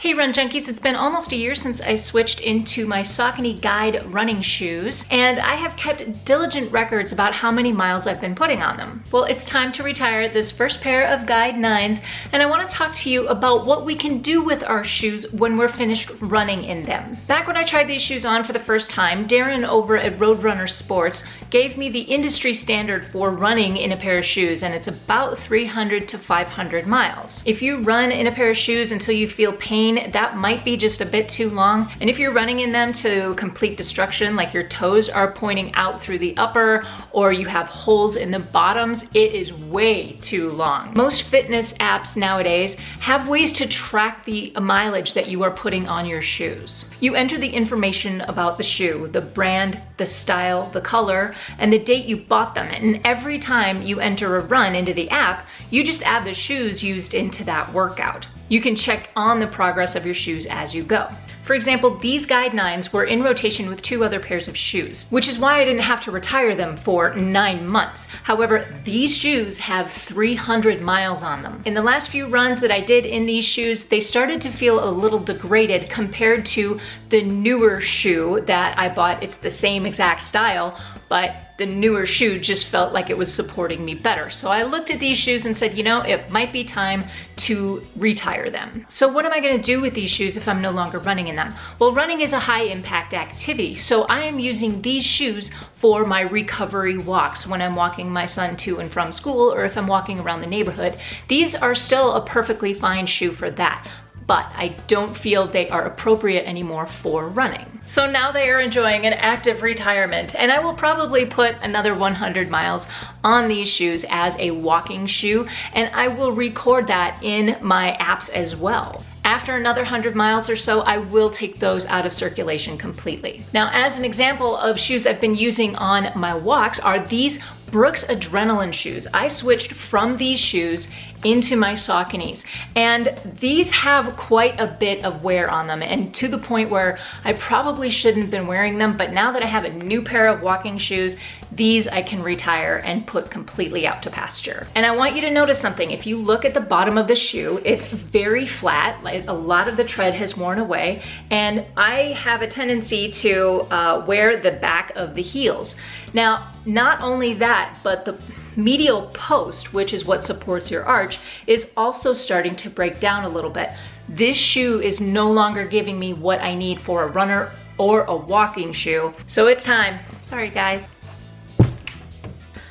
Hey Run Junkies, it's been almost a year since I switched into my Saucony Guide running shoes, and I have kept diligent records about how many miles I've been putting on them. Well, it's time to retire this first pair of Guide 9s, and I want to talk to you about what we can do with our shoes when we're finished running in them. Back when I tried these shoes on for the first time, Darren over at Roadrunner Sports gave me the industry standard for running in a pair of shoes, and it's about 300 to 500 miles. If you run in a pair of shoes until you feel pain, that might be just a bit too long. And if you're running in them to complete destruction, like your toes are pointing out through the upper or you have holes in the bottoms, it is way too long. Most fitness apps nowadays have ways to track the mileage that you are putting on your shoes. You enter the information about the shoe, the brand, the style, the color, and the date you bought them. And every time you enter a run into the app, you just add the shoes used into that workout. You can check on the progress of your shoes as you go. For example, these Guide 9s were in rotation with 2 other pairs of shoes, which is why I didn't have to retire them for 9 months. However, these shoes have 300 miles on them. In the last few runs that I did in these shoes, they started to feel a little degraded compared to the newer shoe that I bought. It's the same exact style, but the newer shoe just felt like it was supporting me better. So I looked at these shoes and said, you know, it might be time to retire them. So what am I gonna do with these shoes if I'm no longer running in them? Well, running is a high impact activity. So I am using these shoes for my recovery walks when I'm walking my son to and from school, or if I'm walking around the neighborhood. These are still a perfectly fine shoe for that, but I don't feel they are appropriate anymore for running. So now they are enjoying an active retirement, and I will probably put another 100 miles on these shoes as a walking shoe, and I will record that in my apps as well. After another 100 miles or so, I will take those out of circulation completely. Now, as an example of shoes I've been using on my walks are these Brooks Adrenaline shoes. I switched from these shoes into my Sauconys, and these have quite a bit of wear on them, and to the point where I probably shouldn't have been wearing them, but now that I have a new pair of walking shoes, these I can retire and put completely out to pasture. And I want you to notice something. If you look at the bottom of the shoe, it's very flat. Like a lot of the tread has worn away, and I have a tendency to wear the back of the heels. Now, not only that, but the medial post, which is what supports your arch, is also starting to break down a little bit. This shoe is no longer giving me what I need for a runner or a walking shoe. So it's time. Sorry guys.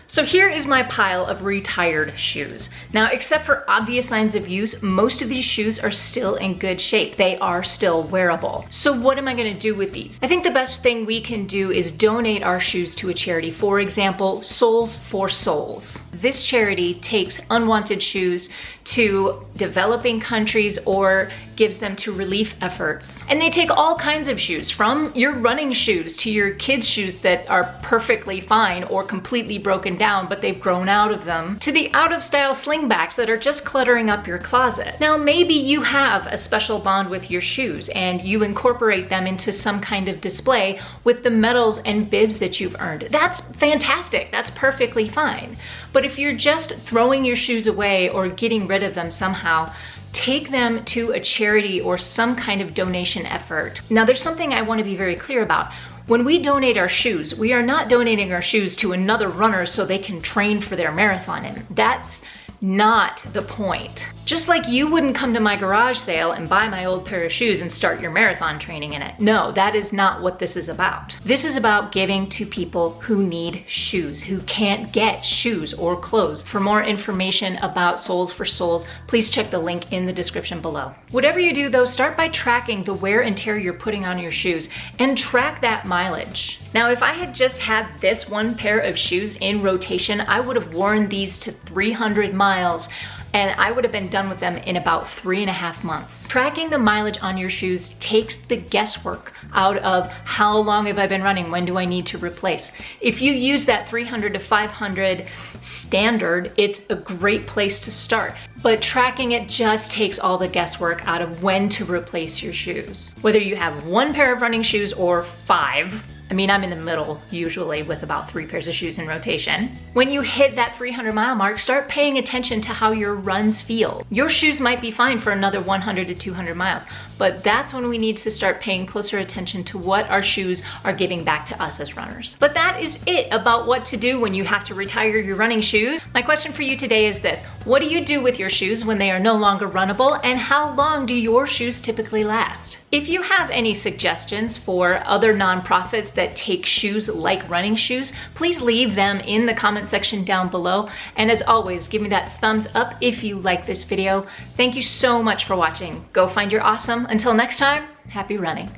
So here is my pile of retired shoes. Now, except for obvious signs of use, most of these shoes are still in good shape. They are still wearable. So what am I gonna do with these? I think the best thing we can do is donate our shoes to a charity. For example, Soles for Souls. This charity takes unwanted shoes to developing countries or gives them to relief efforts. And they take all kinds of shoes, from your running shoes to your kids' shoes that are perfectly fine or completely broken down, but they've grown out of them, to the out-of-style slingbacks that are just cluttering up your closet. Now, maybe you have a special bond with your shoes and you incorporate them into some kind of display with the medals and bibs that you've earned. That's fantastic. That's perfectly fine. But if you're just throwing your shoes away or getting rid of them somehow, take them to a charity or some kind of donation effort. Now, there's something I want to be very clear about. When we donate our shoes, we are not donating our shoes to another runner so they can train for their marathon in. That's not the point. Just like you wouldn't come to my garage sale and buy my old pair of shoes and start your marathon training in it. No, that is not what this is about. This is about giving to people who need shoes, who can't get shoes or clothes. For more information about Soles for Souls, please check the link in the description below. Whatever you do though, start by tracking the wear and tear you're putting on your shoes and track that mileage. Now, if I had just had this one pair of shoes in rotation, I would have worn these to 300 miles and I would have been done with them in about 3.5 months. Tracking the mileage on your shoes takes the guesswork out of how long have I been running, when do I need to replace. If you use that 300 to 500 standard, it's a great place to start. But tracking it just takes all the guesswork out of when to replace your shoes. Whether you have one pair of running shoes or 5, I mean, I'm in the middle usually with about 3 pairs of shoes in rotation. When you hit that 300 mile mark, start paying attention to how your runs feel. Your shoes might be fine for another 100 to 200 miles, but that's when we need to start paying closer attention to what our shoes are giving back to us as runners. But that is it about what to do when you have to retire your running shoes. My question for you today is this: what do you do with your shoes when they are no longer runnable, and how long do your shoes typically last? If you have any suggestions for other nonprofits that take shoes like running shoes, please leave them in the comment section down below. And as always, give me that thumbs up if you like this video. Thank you so much for watching. Go find your awesome. Until next time, happy running.